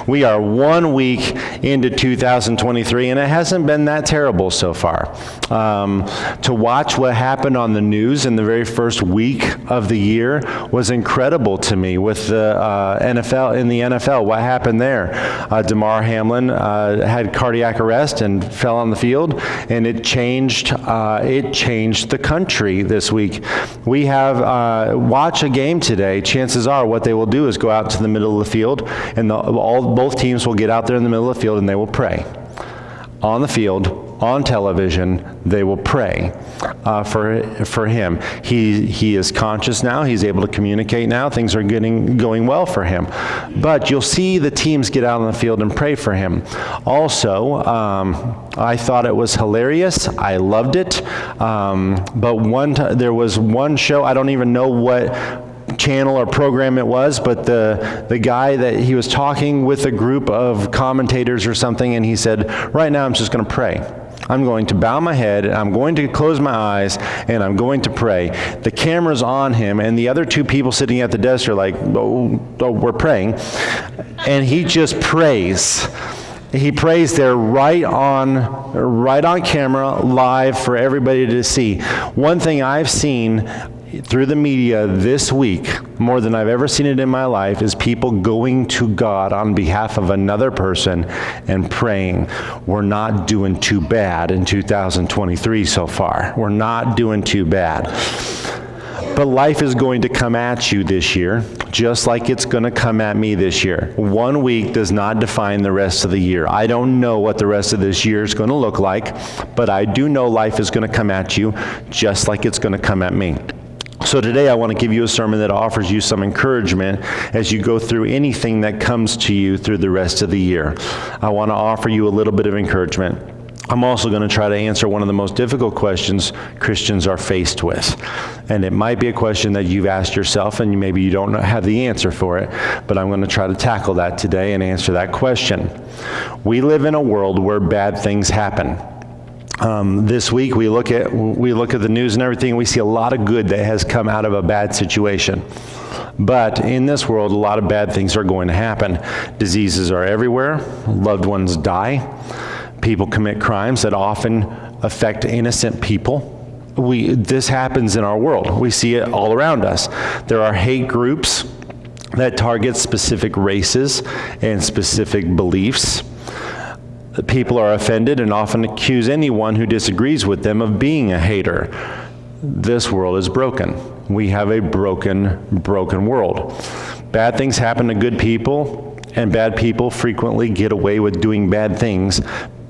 We are 1 week into 2023, and it hasn't been that terrible so far. To watch what happened on the news in the very first week of the year was incredible to me with the NFL. In the NFL, what happened there? Damar Hamlin had cardiac arrest and fell on the field, and it changed the country this week. We have watch a game today. Chances are what they will do is go out to the middle of the field, and both teams will get out there in the middle of the field and they will pray. On the field, on television, they will pray for him. He is conscious now. He's able to communicate now. Things are going well for him. But you'll see the teams get out on the field and pray for him. Also, I thought it was hilarious. I loved it. But there was one show, I don't even know what channel or program it was, but the guy that he was talking with a group of commentators or something, and he said, right now I'm just going to pray. I'm going to bow my head, I'm going to close my eyes, and I'm going to pray. The camera's on him, and the other two people sitting at the desk are like, oh, we're praying. And he just prays. He prays there right on camera, live for everybody to see. One thing I've seen through the media this week, more than I've ever seen it in my life, is people going to God on behalf of another person and praying. We're not doing too bad in 2023 so far. We're not doing too bad. But life is going to come at you this year, just like it's going to come at me this year. 1 week does not define the rest of the year. I don't know what the rest of this year is going to look like, but I do know life is going to come at you just like it's going to come at me. So today I want to give you a sermon that offers you some encouragement as you go through anything that comes to you through the rest of the year. I want to offer you a little bit of encouragement. I'm also going to try to answer one of the most difficult questions Christians are faced with. And it might be a question that you've asked yourself and maybe you don't have the answer for it, but I'm going to try to tackle that today and answer that question. We live in a world where bad things happen. This week we look at the news and everything, and we see a lot of good that has come out of a bad situation. But in this world, a lot of bad things are going to happen. Diseases are everywhere. Loved ones die. People commit crimes that often affect innocent people. This happens in our world. We see it all around us. There are hate groups that target specific races and specific beliefs. People are offended and often accuse anyone who disagrees with them of being a hater. This world is broken. We have a broken world. Bad things happen to good people, and bad people frequently get away with doing bad things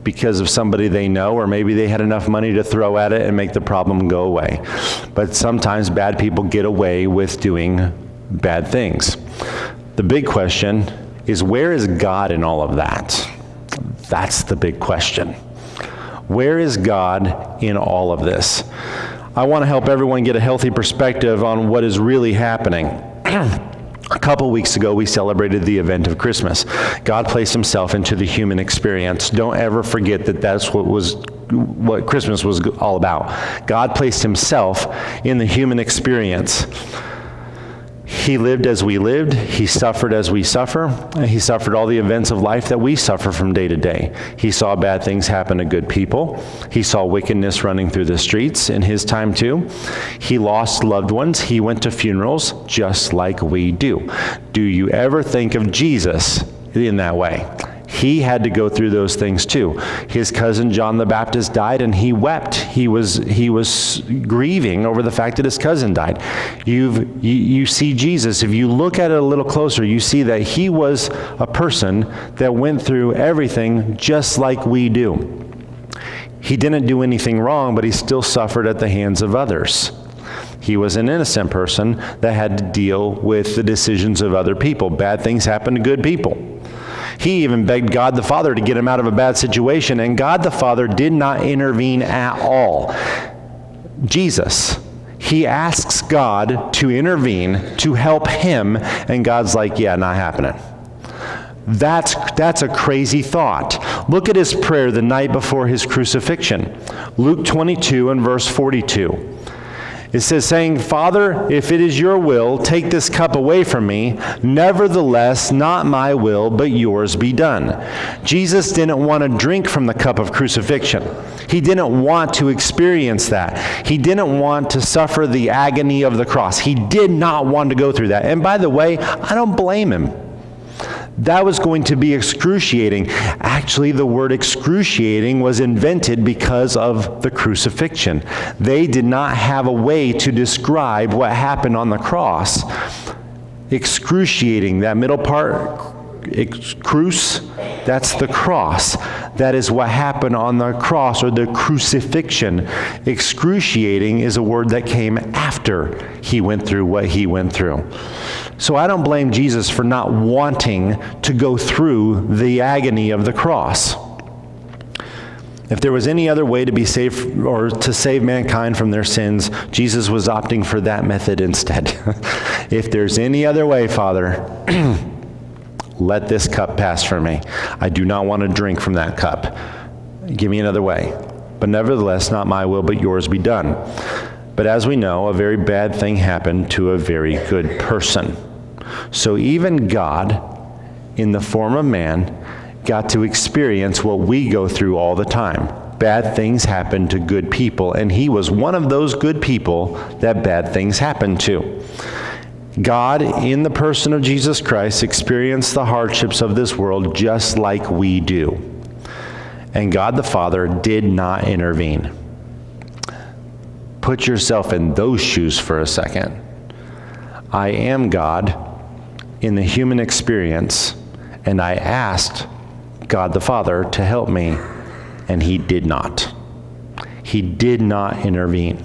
because of somebody they know, or maybe they had enough money to throw at it and make the problem go away. But sometimes bad people get away with doing bad things. The big question is, where is God in all of that? That's the big question. Where is God in all of this? I want to help everyone get a healthy perspective on what is really happening. A couple weeks ago, we celebrated the event of Christmas. God placed himself into the human experience. Don't ever forget that that's what Christmas was all about. God placed himself in the human experience. He lived as we lived. He suffered as we suffer. He suffered all the events of life that we suffer from day to day. He saw bad things happen to good people. He saw wickedness running through the streets in his time too. He lost loved ones. He went to funerals just like we do. Do you ever think of Jesus in that way? He had to go through those things too. His cousin John the Baptist died and he wept. He was grieving over the fact that his cousin died. You see Jesus, if you look at it a little closer, you see that he was a person that went through everything just like we do. He didn't do anything wrong, but he still suffered at the hands of others. He was an innocent person that had to deal with the decisions of other people. Bad things happen to good people. He even begged God the Father to get him out of a bad situation, and God the Father did not intervene at all. Jesus, he asks God to intervene, to help him, and God's like, yeah, not happening. That's a crazy thought. Look at his prayer the night before his crucifixion. Luke 22 and verse 42. It says, saying, Father, if it is your will, take this cup away from me. Nevertheless, not my will, but yours be done. Jesus didn't want to drink from the cup of crucifixion. He didn't want to experience that. He didn't want to suffer the agony of the cross. He did not want to go through that. And by the way, I don't blame him. That was going to be excruciating. Actually, the word excruciating was invented because of the crucifixion. They did not have a way to describe what happened on the cross. Excruciating, that middle part, cruce, that's the cross. That is what happened on the cross, or the crucifixion. Excruciating is a word that came after he went through what he went through. So I don't blame Jesus for not wanting to go through the agony of the cross. If there was any other way to be saved or to save mankind from their sins, Jesus was opting for that method instead. If there's any other way, Father, let this cup pass from me. I do not want to drink from that cup. Give me another way. But nevertheless, not my will, but yours be done. But as we know, a very bad thing happened to a very good person. So even God, in the form of man, got to experience what we go through all the time. Bad things happen to good people, and he was one of those good people that bad things happened to. God, in the person of Jesus Christ, experienced the hardships of this world just like we do. And God the Father did not intervene. Put yourself in those shoes for a second. I am God in the human experience, and I asked God the Father to help me, and he did not. He did not intervene.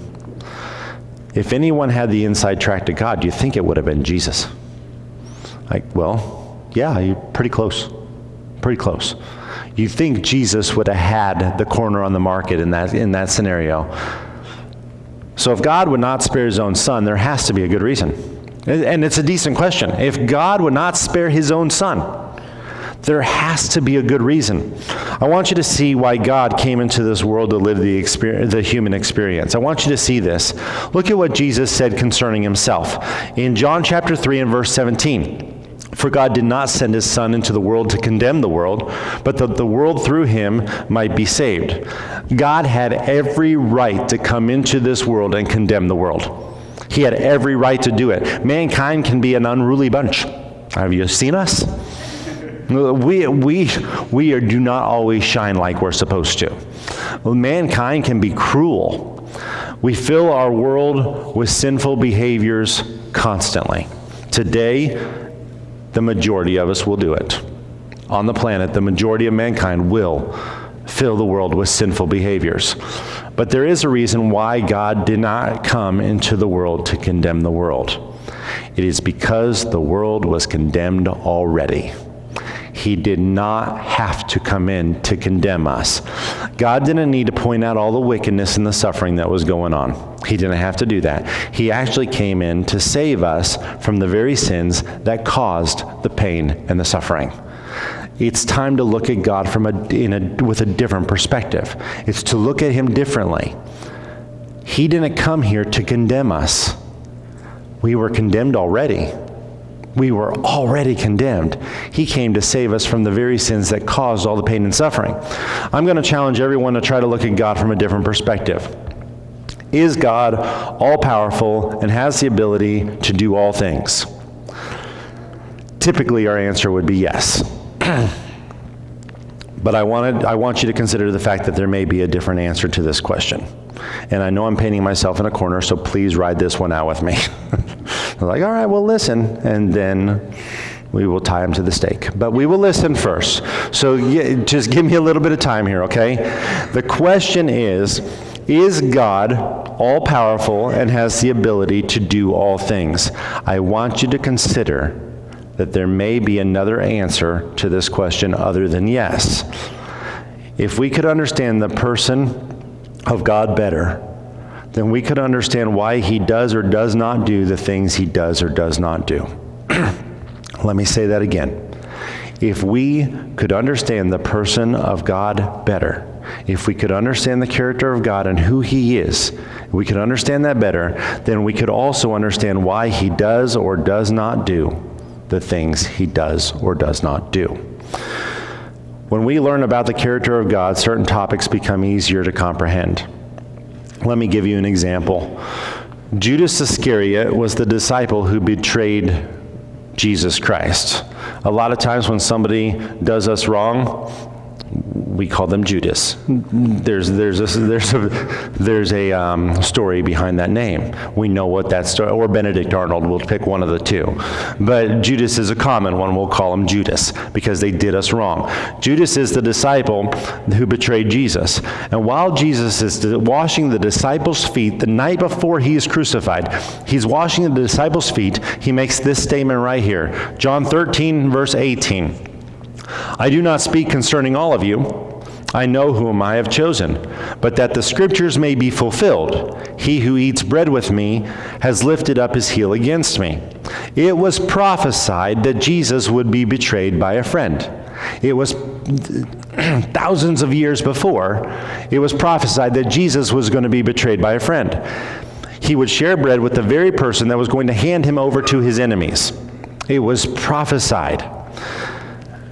If anyone had the inside track to God, do you think it would have been Jesus? Well, yeah, you're pretty close. Pretty close. You think Jesus would have had the corner on the market in that scenario. So if God would not spare his own son, there has to be a good reason. And it's a decent question. If God would not spare his own son, there has to be a good reason. I want you to see why God came into this world to live the human experience. I want you to see this. Look at what Jesus said concerning himself. In John chapter 3 and verse 17. For God did not send his Son into the world to condemn the world, but that the world through him might be saved. God had every right to come into this world and condemn the world. He had every right to do it. Mankind can be an unruly bunch. Have you seen us? We do not always shine like we're supposed to. Mankind can be cruel. We fill our world with sinful behaviors constantly. Today, the majority of us will do it. On the planet, the majority of mankind will fill the world with sinful behaviors. But there is a reason why God did not come into the world to condemn the world. It is because the world was condemned already. He did not have to come in to condemn us. God didn't need to point out all the wickedness and the suffering that was going on. He didn't have to do that. He actually came in to save us from the very sins that caused the pain and the suffering. It's time to look at God with a different perspective. It's to look at him differently. He didn't come here to condemn us. We were condemned already. We were already condemned. He came to save us from the very sins that caused all the pain and suffering. I'm going to challenge everyone to try to look at God from a different perspective. Is God all-powerful and has the ability to do all things? Typically, our answer would be yes. But I want you to consider the fact that there may be a different answer to this question. And I know I'm painting myself in a corner, so please ride this one out with me. I'm like, all right, we'll listen, and then we will tie him to the stake. But we will listen first. So just give me a little bit of time here, okay? The question is God all-powerful and has the ability to do all things? I want you to consider that there may be another answer to this question other than yes. If we could understand the person of God better, then we could understand why he does or does not do the things he does or does not do. Let me say that again. If we could understand the person of God better, If we could understand the character of God and who he is, if we could understand that better, then we could also understand why he does or does not do the things he does or does not do. When we learn about the character of God, certain topics become easier to comprehend. Let me give you an example. Judas Iscariot was the disciple who betrayed Jesus Christ. A lot of times when somebody does us wrong, we call them Judas. There's a story behind that name. We know what that story, or Benedict Arnold, we'll pick one of the two. But Judas is a common one. We'll call him Judas because they did us wrong. Judas is the disciple who betrayed Jesus. And while Jesus is washing the disciples' feet the night before he is crucified, he's washing the disciples' feet. He makes this statement right here. John 13, verse 18. I do not speak concerning all of you. I know whom I have chosen, but that the scriptures may be fulfilled. He who eats bread with me has lifted up his heel against me. It was prophesied that Jesus would be betrayed by a friend. It was thousands of years before, it was prophesied that Jesus was going to be betrayed by a friend. He would share bread with the very person that was going to hand him over to his enemies. It was prophesied.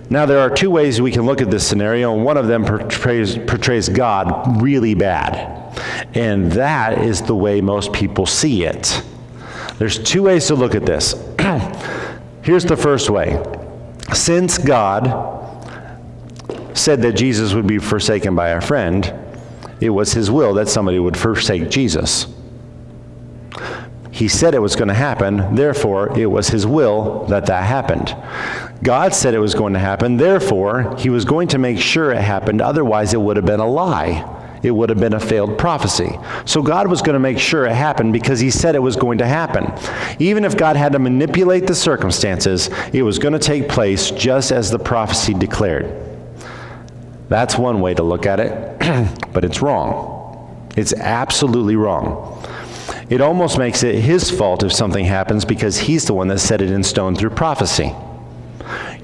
Now, there are two ways we can look at this scenario, and one of them portrays God really bad. And that is the way most people see it. There's two ways to look at this. Here's the first way. Since God said that Jesus would be forsaken by a friend, it was his will that somebody would forsake Jesus. He said it was going to happen, therefore it was his will that that happened. God said it was going to happen, therefore he was going to make sure it happened, otherwise it would have been a lie. It would have been a failed prophecy. So God was going to make sure it happened because he said it was going to happen. Even if God had to manipulate the circumstances, it was going to take place just as the prophecy declared. That's one way to look at it, but it's wrong. It's absolutely wrong. It almost makes it his fault if something happens because he's the one that set it in stone through prophecy.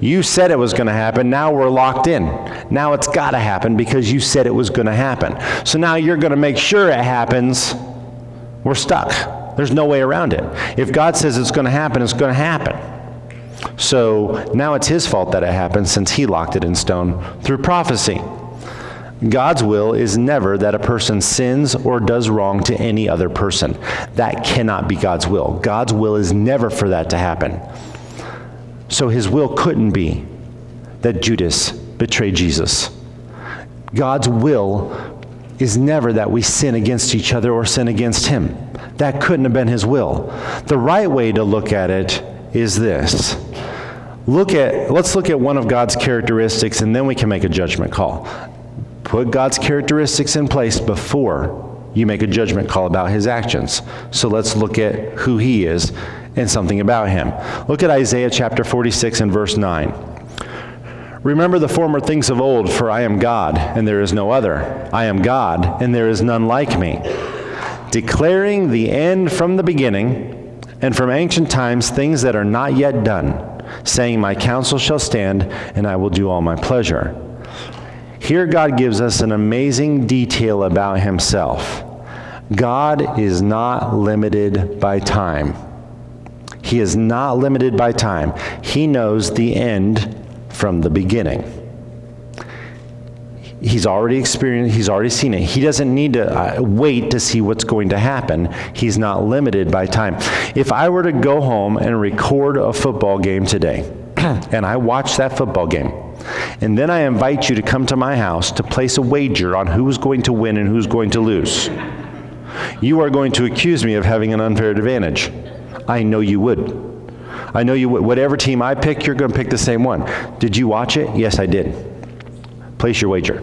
You said it was going to happen, now we're locked in. Now it's got to happen because you said it was going to happen. So now you're going to make sure it happens. We're stuck. There's no way around it. If God says it's going to happen, it's going to happen. So now it's his fault that it happened since he locked it in stone through prophecy. God's will is never that a person sins or does wrong to any other person. That cannot be God's will. God's will is never for that to happen. So his will couldn't be that Judas betrayed Jesus. God's will is never that we sin against each other or sin against him. That couldn't have been his will. The right way to look at it is this. Let's look at one of God's characteristics, and then we can make a judgment call. Put God's characteristics in place before you make a judgment call about his actions. So let's look at who he is and something about him. Look at Isaiah chapter 46 and verse 9. Remember the former things of old, for I am God, and there is no other. I am God, and there is none like me. Declaring the end from the beginning, and from ancient times things that are not yet done, saying, my counsel shall stand, and I will do all my pleasure. Here God gives us an amazing detail about himself. God is not limited by time. He is not limited by time. He knows the end from the beginning. He's already experienced, he's already seen it. He doesn't need to wait to see what's going to happen. He's not limited by time. If I were to go home and record a football game today, and I watch that football game, and then I invite you to come to my house to place a wager on who's going to win and who's going to lose, you are going to accuse me of having an unfair advantage. I know you would. I know you would. Whatever team I pick, you're going to pick the same one. Did you watch it? Yes, I did. Place your wager.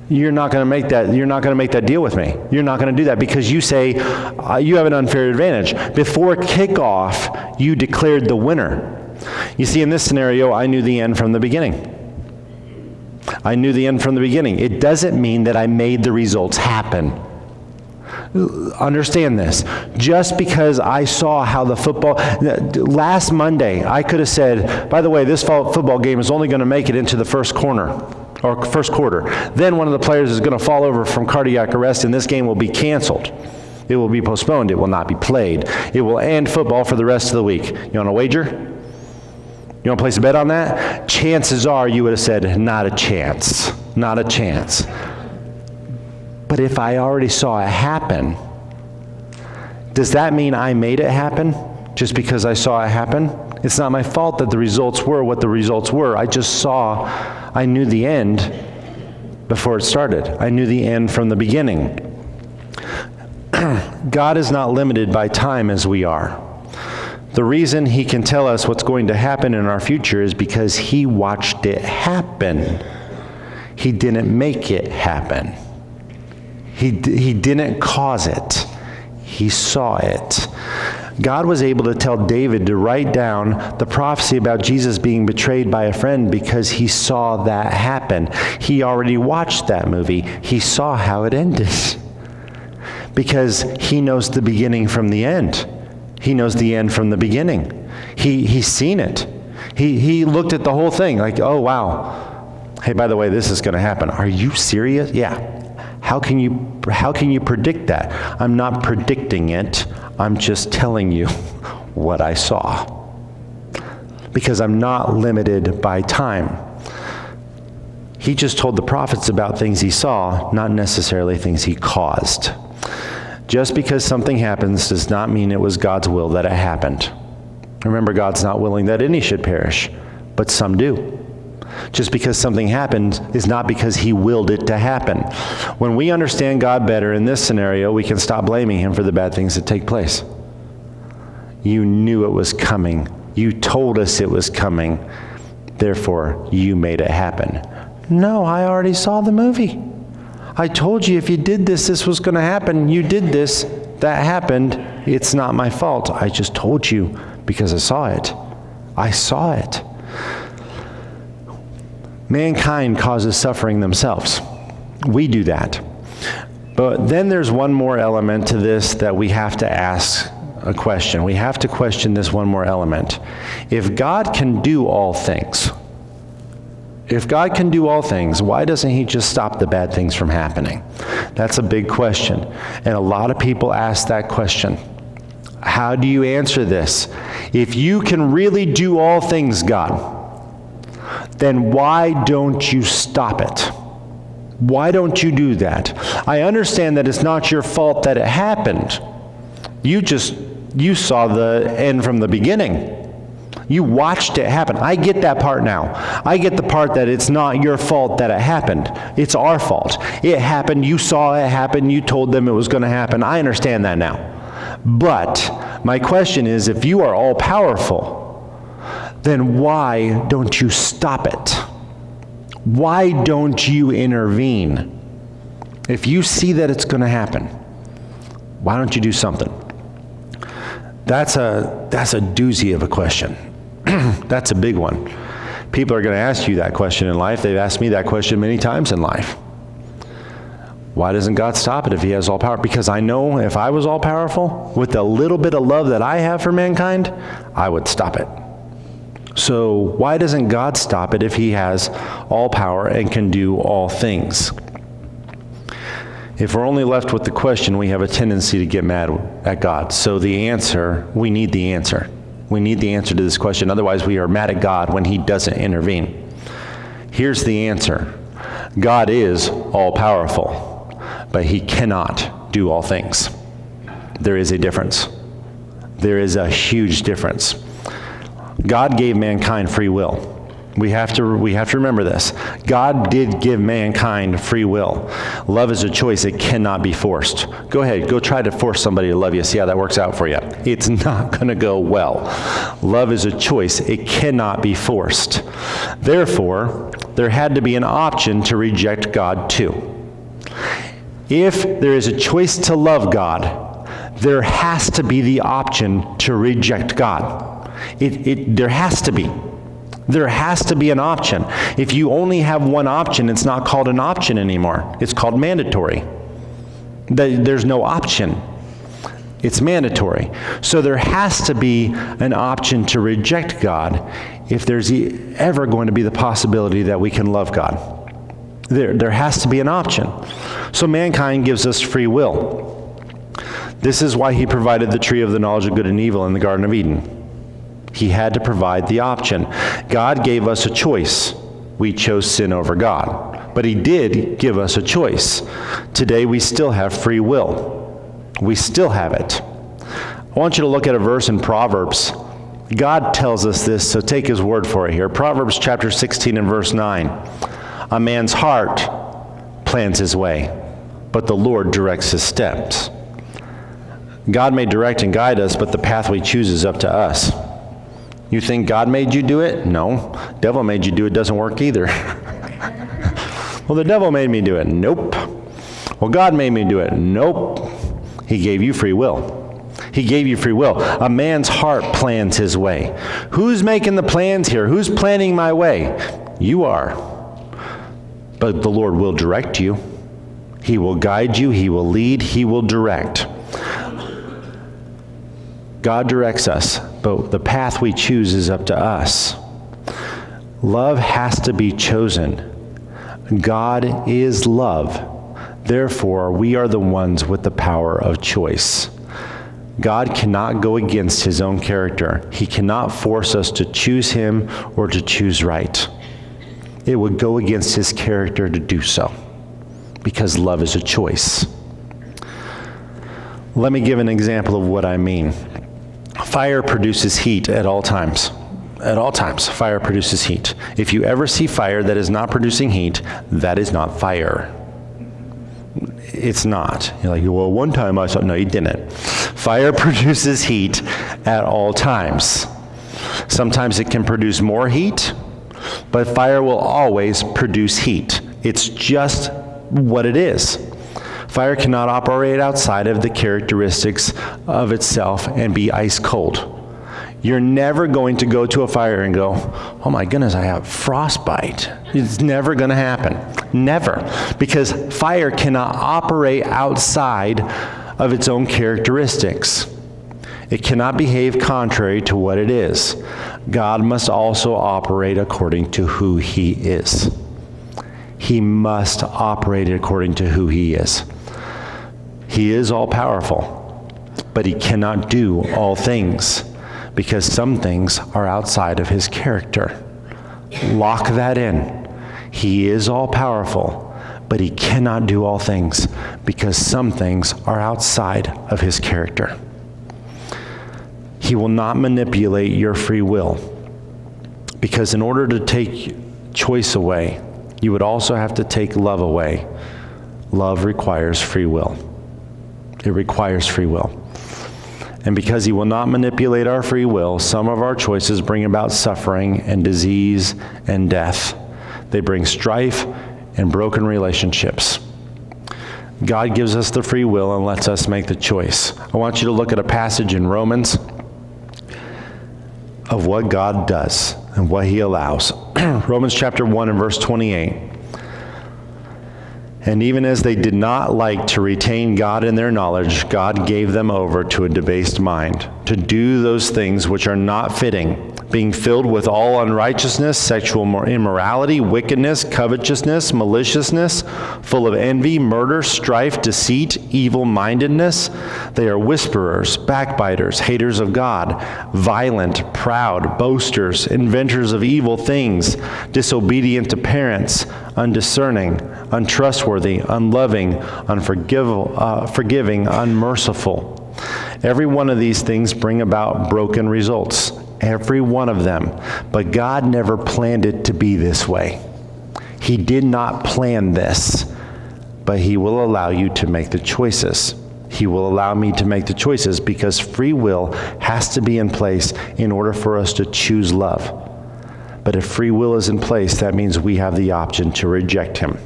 You're not going to make that. You're not going to make that deal with me. You're not going to do that because you say you have an unfair advantage. Before kickoff, you declared the winner. You see, in this scenario, I knew the end from the beginning. I knew the end from the beginning. It doesn't mean that I made the results happen. Understand this. Just because I saw how the football, last Monday, I could have said, by the way, this football game is only going to make it into the first corner. or first quarter. Then one of the players is going to fall over from cardiac arrest, and this game will be canceled. It will be postponed. It will not be played. It will end football for the rest of the week. You want a wager? You want to place a bet on that? Chances are you would have said, not a chance. Not a chance. But if I already saw it happen, does that mean I made it happen just because I saw it happen? It's not my fault that the results were what the results were. I knew the end before it started. I knew the end from the beginning. God is not limited by time as we are. The reason he can tell us what's going to happen in our future is because he watched it happen. He didn't make it happen. He didn't cause it. He saw it. God was able to tell David to write down the prophecy about Jesus being betrayed by a friend because he saw that happen. He already watched that movie. He saw how it ended. Because he knows the beginning from the end. He knows the end from the beginning. He's seen it. He looked at the whole thing like, oh, wow. Hey, by the way, this is going to happen. Are you serious? Yeah. How can you predict that? I'm not predicting it. I'm just telling you what I saw. Because I'm not limited by time. He just told the prophets about things he saw, not necessarily things he caused. Just because something happens does not mean it was God's will that it happened. Remember, God's not willing that any should perish, but some do. Just because something happened is not because he willed it to happen. When we understand God better in this scenario, we can stop blaming him for the bad things that take place. You knew it was coming. You told us it was coming. Therefore, you made it happen. No, I already saw the movie. I told you if you did this, this was going to happen. You did this. That happened. It's not my fault. I just told you because I saw it. I saw it. Mankind causes suffering themselves. We do that. But then there's one more element to this that we have to ask a question. We have to question this one more element. If God can do all things, why doesn't he just stop the bad things from happening? That's a big question. And a lot of people ask that question. How do you answer this? If you can really do all things, God, then why don't you stop it? Why don't you do that? I understand that it's not your fault that it happened. You saw the end from the beginning. You watched it happen. I get that part now. I get the part that it's not your fault that it happened. It's our fault. It happened. You saw it happen. You told them it was going to happen. I understand that now. But my question is, if you are all powerful, then why don't you stop it? Why don't you intervene? If you see that it's going to happen, why don't you do something? That's a doozy of a question. That's a big one. People are going to ask you that question in life. They've asked me that question many times in life. Why doesn't God stop it if he has all power? Because I know if I was all powerful, with the little bit of love that I have for mankind, I would stop it. So why doesn't God stop it if he has all power and can do all things? If we're only left with the question, we have a tendency to get mad at God. So we need the answer. We need the answer to this question. Otherwise, we are mad at God when he doesn't intervene. Here's the answer. God is all-powerful, but he cannot do all things. There is a difference. There is a huge difference. God gave mankind free will. We have to remember this. God did give mankind free will. Love is a choice. It cannot be forced. Go ahead. Go try to force somebody to love you. See how that works out for you. It's not going to go well. Love is a choice. It cannot be forced. Therefore, there had to be an option to reject God too. If there is a choice to love God, there has to be the option to reject God. There has to be. There has to be an option. If you only have one option, it's not called an option anymore. It's called mandatory. There's no option. It's mandatory. So there has to be an option to reject God if there's ever going to be the possibility that we can love God. There has to be an option. So mankind gives us free will. This is why he provided the tree of the knowledge of good and evil in the Garden of Eden. He had to provide the option. God gave us a choice. We chose sin over God. But he did give us a choice. Today we still have free will. We still have it. I want you to look at a verse in Proverbs. God tells us this, so take his word for it here. Proverbs chapter 16 and verse 9. A man's heart plans his way, but the Lord directs his steps. God may direct and guide us, but the path we choose is up to us. You think God made you do it? No. Devil made you do it. Doesn't work either. Well, the devil made me do it. Nope. Well, God made me do it. Nope. He gave you free will. He gave you free will. A man's heart plans his way. Who's making the plans here? Who's planning my way? You are. But the Lord will direct you. He will guide you. He will lead. He will direct. God directs us, but the path we choose is up to us. Love has to be chosen. God is love. Therefore, we are the ones with the power of choice. God cannot go against his own character. He cannot force us to choose him or to choose right. It would go against his character to do so, because love is a choice. Let me give an example of what I mean. Fire produces heat at all times. At all times, fire produces heat. If you ever see fire that is not producing heat, that is not fire. It's not. You're like, well, one time I saw. No, you didn't. Fire produces heat at all times. Sometimes it can produce more heat, but fire will always produce heat. It's just what it is. Fire cannot operate outside of the characteristics of itself and be ice cold. You're never going to go to a fire and go, oh my goodness, I have frostbite. It's never going to happen. Never. Because fire cannot operate outside of its own characteristics. It cannot behave contrary to what it is. God must also operate according to who he is. He must operate according to who he is. He is all-powerful, but he cannot do all things, because some things are outside of his character. Lock that in. He is all-powerful, but he cannot do all things, because some things are outside of his character. He will not manipulate your free will, because in order to take choice away, you would also have to take love away. Love requires free will. It requires free will. And because he will not manipulate our free will, some of our choices bring about suffering and disease and death. They bring strife and broken relationships. God gives us the free will and lets us make the choice. I want you to look at a passage in Romans of what God does and what he allows. Romans chapter 1 and verse 28. And even as they did not like to retain God in their knowledge, God gave them over to a debased mind, to do those things which are not fitting, being filled with all unrighteousness, sexual immorality, wickedness, covetousness, maliciousness, full of envy, murder, strife, deceit, evil-mindedness. They are whisperers, backbiters, haters of God, violent, proud, boasters, inventors of evil things, disobedient to parents, undiscerning, untrustworthy, unloving, unforgiving, unmerciful. Every one of these things bring about broken results. Every one of them. But God never planned it to be this way. He did not plan this, but he will allow you to make the choices. He will allow me to make the choices because free will has to be in place in order for us to choose love. But if free will is in place, that means we have the option to reject him.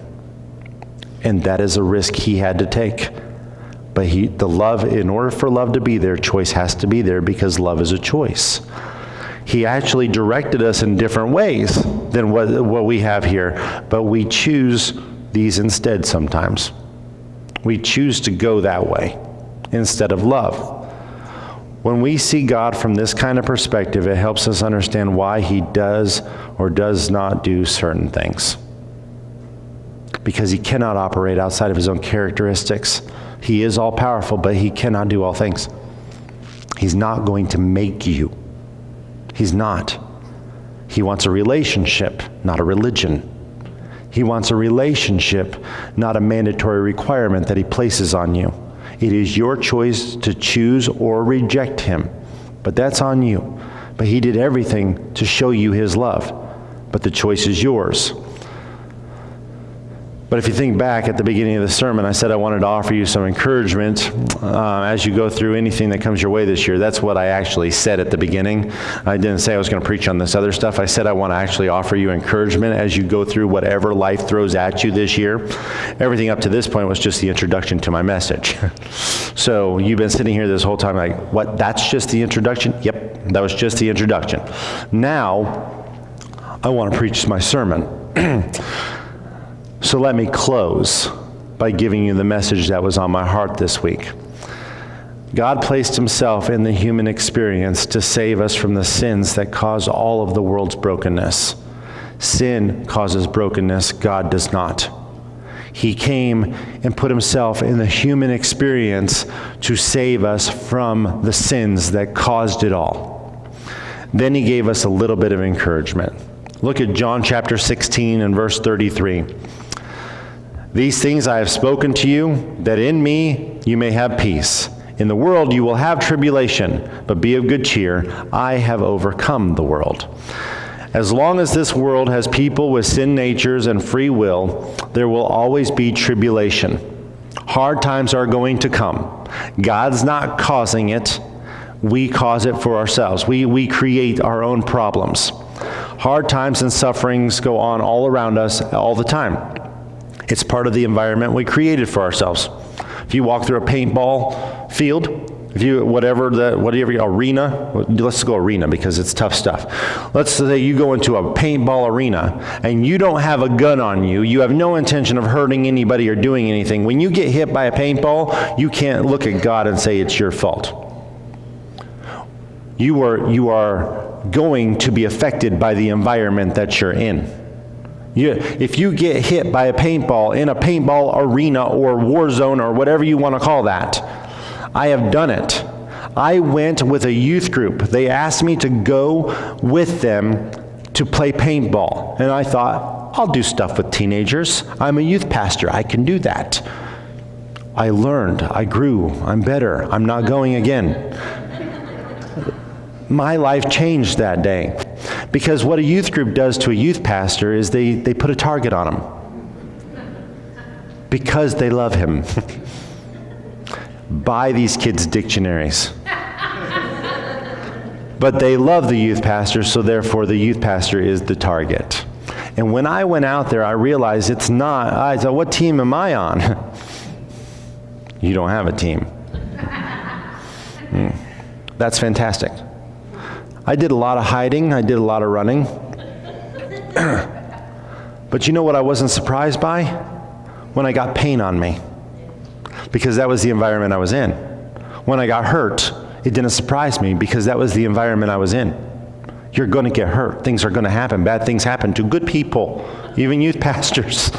And that is a risk he had to take. But in order for love to be there, choice has to be there because love is a choice. He actually directed us in different ways than what we have here, but we choose these instead sometimes. We choose to go that way instead of love. When we see God from this kind of perspective, it helps us understand why he does or does not do certain things. because he cannot operate outside of his own characteristics. He is all powerful, but he cannot do all things. He's not going to make you. He's not. He wants a relationship, not a religion. He wants a relationship, not a mandatory requirement that he places on you. It is your choice to choose or reject him, but that's on you. But he did everything to show you his love, but the choice is yours. But if you think back at the beginning of the sermon, I said I wanted to offer you some encouragement as you go through anything that comes your way this year. That's what I actually said at the beginning. I didn't say I was going to preach on this other stuff. I said I want to actually offer you encouragement as you go through whatever life throws at you this year. Everything up to this point was just the introduction to my message. So you've been sitting here this whole time like, what, that's just the introduction? Yep, that was just the introduction. Now, I want to preach my sermon. So let me close by giving you the message that was on my heart this week. God placed himself in the human experience to save us from the sins that cause all of the world's brokenness. Sin causes brokenness, God does not. He came and put himself in the human experience to save us from the sins that caused it all. Then he gave us a little bit of encouragement. Look at John chapter 16 and verse 33. These things I have spoken to you, that in me you may have peace. In the world you will have tribulation, but be of good cheer. I have overcome the world. As long as this world has people with sin natures and free will, there will always be tribulation. Hard times are going to come. God's not causing it. We cause it for ourselves. We create our own problems. Hard times and sufferings go on all around us all the time. It's part of the environment we created for ourselves. If you walk through a paintball field, whatever arena, let's go arena because it's tough stuff. Let's say you go into a paintball arena and you don't have a gun on you. You have no intention of hurting anybody or doing anything. When you get hit by a paintball, you can't look at God and say it's your fault. You are going to be affected by the environment that you're in. If you get hit by a paintball in a paintball arena or war zone or whatever you want to call that, I have done it. I went with a youth group. They asked me to go with them to play paintball. And I thought, I'll do stuff with teenagers. I'm a youth pastor. I can do that. I learned. I grew. I'm better. I'm not going again. My life changed that day. Because what a youth group does to a youth pastor is they put a target on him. Because they love him. Buy these kids' dictionaries. But they love the youth pastor, so therefore the youth pastor is the target. And when I went out there, I realized it's not, I thought, what team am I on? You don't have a team. That's fantastic. I did a lot of hiding. I did a lot of running. But you know what I wasn't surprised by? When I got pain on me. Because that was the environment I was in. When I got hurt, it didn't surprise me because that was the environment I was in. You're going to get hurt. Things are going to happen. Bad things happen to good people, even youth pastors.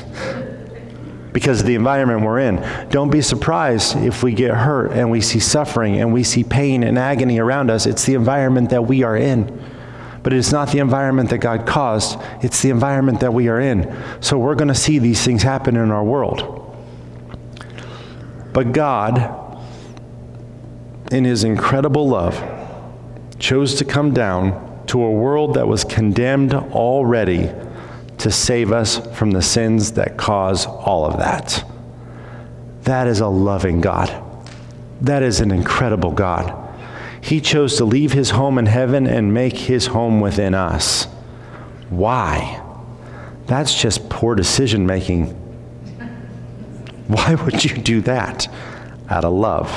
Because of the environment we're in. Don't be surprised if we get hurt and we see suffering and we see pain and agony around us. It's the environment that we are in. But it's not the environment that God caused. It's the environment that we are in. So we're going to see these things happen in our world. But God, in his incredible love, chose to come down to a world that was condemned already to save us from the sins that cause all of that. That is a loving God. That is an incredible God. He chose to leave his home in heaven and make his home within us. Why? That's just poor decision making. Why would you do that? Out of love.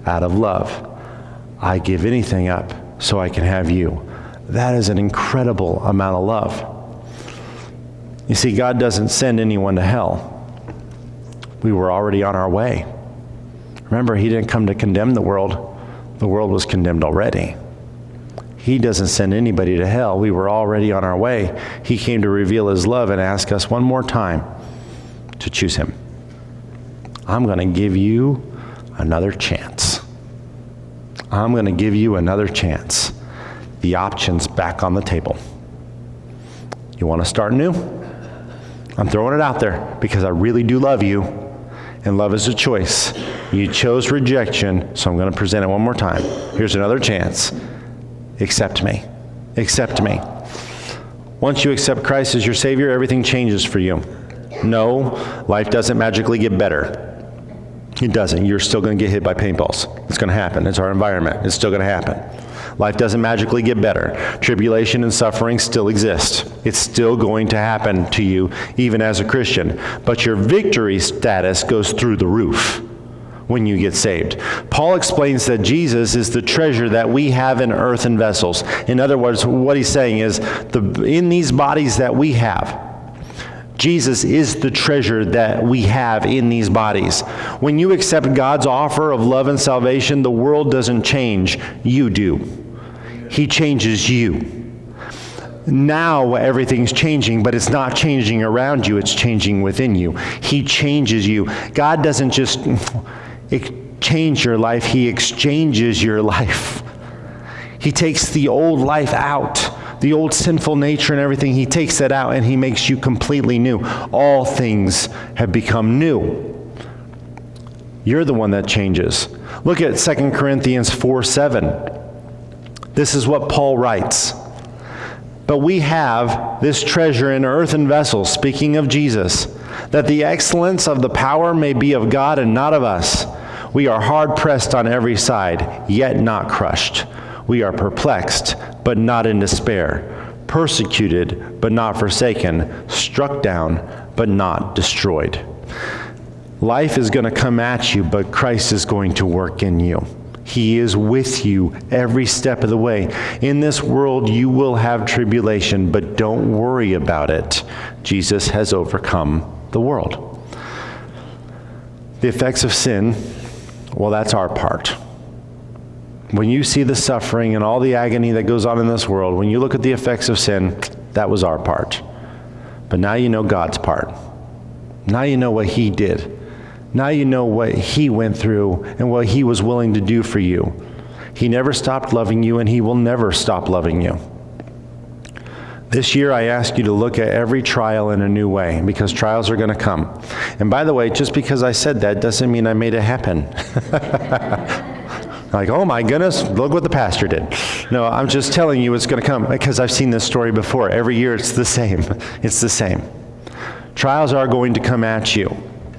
Out of love. I give anything up so I can have you. That is an incredible amount of love. You see, God doesn't send anyone to hell. We were already on our way. Remember, he didn't come to condemn the world. The world was condemned already. He doesn't send anybody to hell. We were already on our way. He came to reveal his love and ask us one more time, to choose him. I'm going to give you another chance. I'm going to give you another chance. The option's back on the table. You want to start new? I'm throwing it out there because I really do love you, and love is a choice. You chose rejection, so I'm going to present it one more time. Here's another chance. Accept me. Accept me. Once you accept Christ as your Savior, everything changes for you. No, life doesn't magically get better. It doesn't. You're still going to get hit by paintballs. It's going to happen. It's our environment. It's still going to happen. Life doesn't magically get better. Tribulation and suffering still exist. It's still going to happen to you, even as a Christian. But your victory status goes through the roof when you get saved. Paul explains that Jesus is the treasure that we have in earthen vessels. In other words, what he's saying is, in these bodies that we have, Jesus is the treasure that we have in these bodies. When you accept God's offer of love and salvation, the world doesn't change. You do. He changes you. Now everything's changing, but it's not changing around you. It's changing within you. He changes you. God doesn't just change your life. He exchanges your life. He takes the old life out. The old sinful nature and everything, he takes that out and he makes you completely new. All things have become new. You're the one that changes. Look at 2 Corinthians 4:7. This is what Paul writes. But we have this treasure in earthen vessels, speaking of Jesus, that the excellence of the power may be of God and not of us. We are hard pressed on every side, yet not crushed. We are perplexed, but not in despair, persecuted, but not forsaken, struck down, but not destroyed. Life is going to come at you, but Christ is going to work in you. He is with you every step of the way. In this world, you will have tribulation, but don't worry about it. Jesus has overcome the world. The effects of sin, well, that's our part. When you see the suffering and all the agony that goes on in this world, when you look at the effects of sin, that was our part. But now you know God's part. Now you know what he did. Now you know what he went through and what he was willing to do for you. He never stopped loving you, and he will never stop loving you. This year, I ask you to look at every trial in a new way, because trials are going to come. And by the way, just because I said that doesn't mean I made it happen. Like, oh my goodness, look what the pastor did. No, I'm just telling you it's going to come, because I've seen this story before. Every year it's the same. It's the same. Trials are going to come at you.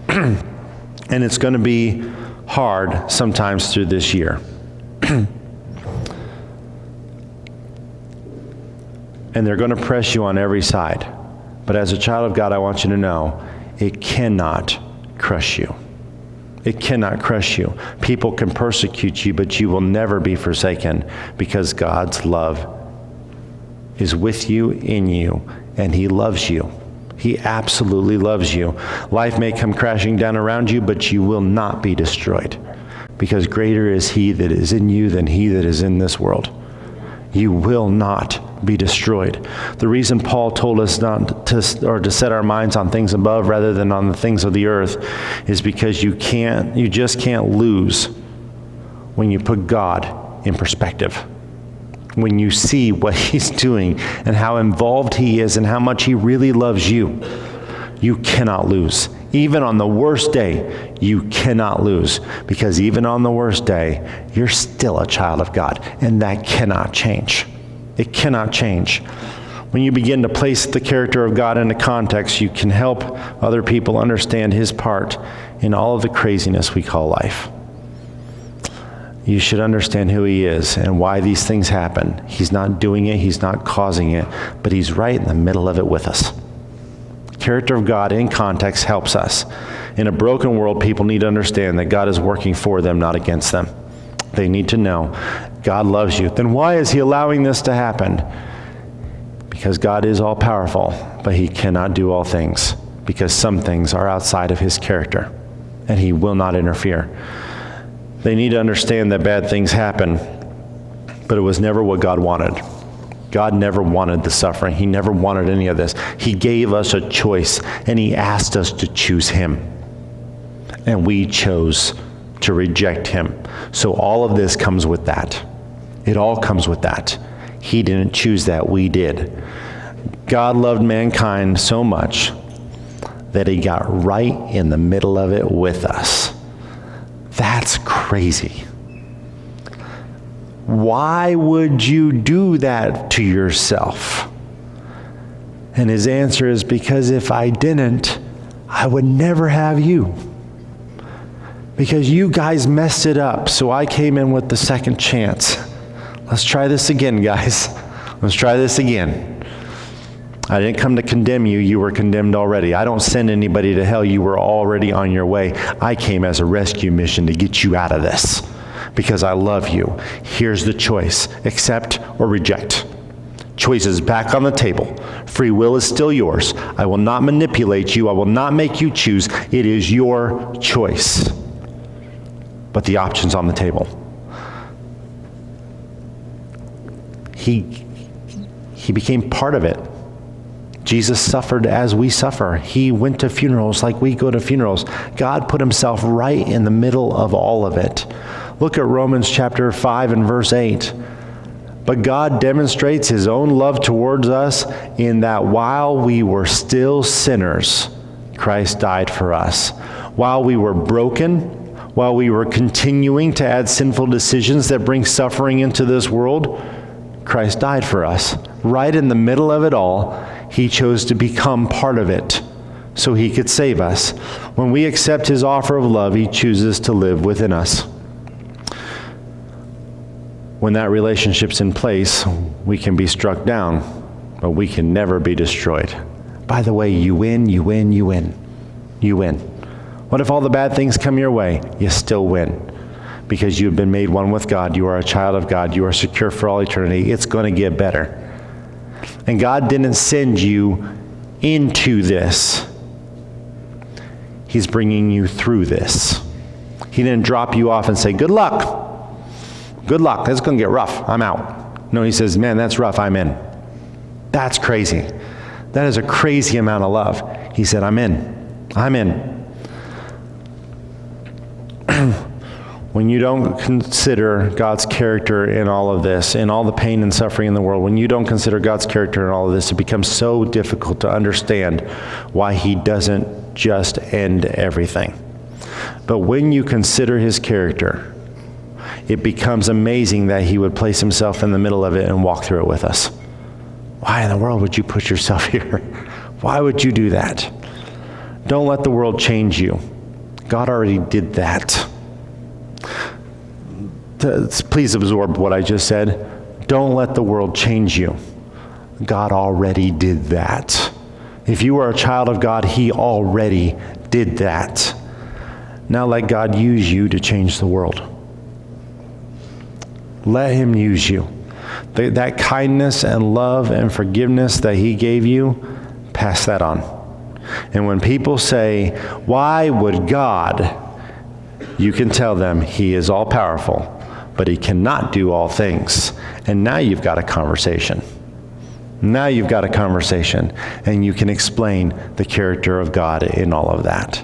And it's going to be hard sometimes through this year. And they're going to press you on every side. But as a child of God, I want you to know, it cannot crush you. It cannot crush you. People can persecute you, but you will never be forsaken, because God's love is with you, in you, and he loves you. He absolutely loves you. Life may come crashing down around you, but you will not be destroyed, because greater is he that is in you than he that is in this world. You will not be destroyed. The reason Paul told us not to set our minds on things above rather than on the things of the earth is because you just can't lose when you put God in perspective. When you see what he's doing and how involved he is and how much he really loves you, you cannot lose. Even on the worst day, you cannot lose, because even on the worst day, you're still a child of God, and that cannot change. It cannot change. When you begin to place the character of God into context, you can help other people understand his part in all of the craziness we call life. You should understand who he is and why these things happen. He's not doing it, he's not causing it, but he's right in the middle of it with us. Character of God in context helps us. In a broken world, people need to understand that God is working for them, not against them. They need to know God loves you. Then why is he allowing this to happen? Because God is all powerful, but he cannot do all things, because some things are outside of his character, and he will not interfere. They need to understand that bad things happen, but it was never what God wanted. God never wanted the suffering. He never wanted any of this. He gave us a choice, and he asked us to choose him. And we chose to reject him. So all of this comes with that. It all comes with that. He didn't choose that, we did. God loved mankind so much that he got right in the middle of it with us. That's crazy. Why would you do that to yourself? And his answer is, because if I didn't, I would never have you. Because you guys messed it up, so I came in with the second chance. Let's try this again, guys. Let's try this again. I didn't come to condemn you. You were condemned already. I don't send anybody to hell. You were already on your way. I came as a rescue mission to get you out of this because I love you. Here's the choice. Accept or reject. Choice is back on the table. Free will is still yours. I will not manipulate you. I will not make you choose. It is your choice. But the option's on the table. He became part of it. Jesus suffered as we suffer. He went to funerals like we go to funerals. God put himself right in the middle of all of it. Look at Romans chapter 5 and verse 8. But God demonstrates his own love towards us in that while we were still sinners, Christ died for us. While we were broken, while we were continuing to add sinful decisions that bring suffering into this world, Christ died for us. Right in the middle of it all, he chose to become part of it so he could save us. When we accept his offer of love, he chooses to live within us. When that relationship's in place, we can be struck down, but we can never be destroyed. By the way, you win, you win, you win. You win. What if all the bad things come your way? You still win. Because you've been made one with God. You are a child of God. You are secure for all eternity. It's going to get better. And God didn't send you into this. He's bringing you through this. He didn't drop you off and say, good luck. Good luck. It's going to get rough. I'm out. No, he says, man, that's rough. I'm in. That's crazy. That is a crazy amount of love. He said, I'm in. I'm in. When you don't consider God's character in all of this, in all the pain and suffering in the world, when you don't consider God's character in all of this, it becomes so difficult to understand why he doesn't just end everything. But when you consider his character, it becomes amazing that he would place himself in the middle of it and walk through it with us. Why in the world would you put yourself here? Why would you do that? Don't let the world change you. God already did that. Please absorb what I just said. Don't let the world change you. God already did that. If you are a child of God, he already did that. Now let God use you to change the world. Let him use you. That kindness and love and forgiveness that he gave you, pass that on. And when people say, why would God? You can tell them he is all powerful, but he cannot do all things. And now you've got a conversation. Now you've got a conversation, and you can explain the character of God in all of that.